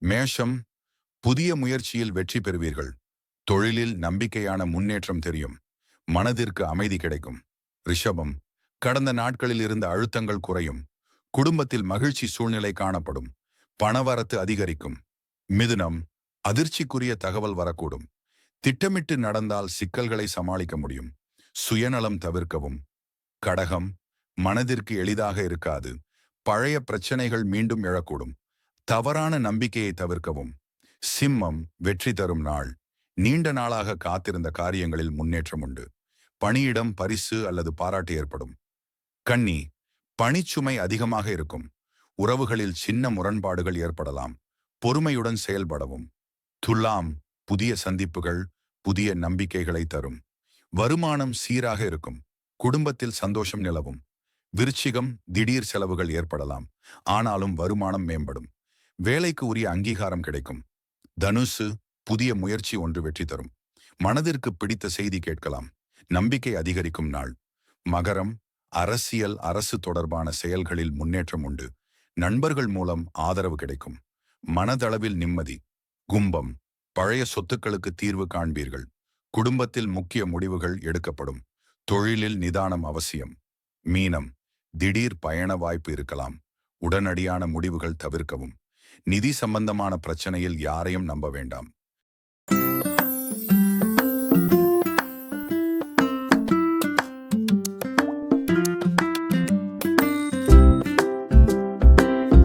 மேஷம், புதிய முயற்சியில் வெற்றி பெறுவீர்கள். தொழிலில் நம்பிக்கையான முன்னேற்றம் தெரியும். மனதிற்கு அமைதி கிடைக்கும். ரிஷபம், கடந்த நாட்களில் இருந்த அழுத்தங்கள் குறையும். குடும்பத்தில் மகிழ்ச்சி சூழ்நிலை காணப்படும். பணவரத்து அதிகரிக்கும். மிதுனம், அதிர்ச்சிக்குரிய தகவல் வரக்கூடும். திட்டமிட்டு நடந்தால் சிக்கல்களை சமாளிக்க முடியும். சுயநலம் தவிர்க்கவும். கடகம், மனதிற்கு எளிதாக இருக்காது. பழைய பிரச்சனைகள் மீண்டும் எழக்கூடும். தவறான நம்பிக்கையை தவிர்க்கவும். சிம்மம், வெற்றி தரும் நாள். நீண்ட நாளாக காத்திருந்த காரியங்களில் முன்னேற்றம் உண்டு. பணியிடம் பரிசு அல்லது பாராட்டு ஏற்படும். கன்னி, பணிச்சுமை அதிகமாக இருக்கும். உறவுகளில் சின்ன முரண்பாடுகள் ஏற்படலாம். பொறுமையுடன் செயல்படவும். துலாம், புதிய சந்திப்புகள் புதிய நம்பிக்கைகளை தரும். வருமானம் சீராக இருக்கும். குடும்பத்தில் சந்தோஷம் நிலவும். விருச்சிகம், திடீர் செலவுகள் ஏற்படலாம். ஆனாலும் வருமானம் மேம்படும். வேலைக்கு உரிய அங்கீகாரம் கிடைக்கும். தனுசு, புதிய முயற்சி ஒன்று வெற்றி தரும். மனதிற்கு பிடித்த செய்தி கேட்கலாம். நம்பிக்கை அதிகரிக்கும் நாள். மகரம், அரசியல் அரசு தொடர்பான செயல்களில் முன்னேற்றம் உண்டு. நண்பர்கள் மூலம் ஆதரவு கிடைக்கும். மனதளவில் நிம்மதி. கும்பம், பழைய சொத்துக்களுக்கு தீர்வு காண்பீர்கள். குடும்பத்தில் முக்கிய முடிவுகள் எடுக்கப்படும். தொழிலில் நிதானம் அவசியம். மீனம், திடீர் பயண வாய்ப்பு இருக்கலாம். உடனடியான முடிவுகள் தவிர்க்கவும். நிதி சம்பந்தமான பிரச்சனையில் யாரையும் நம்ப வேண்டாம்.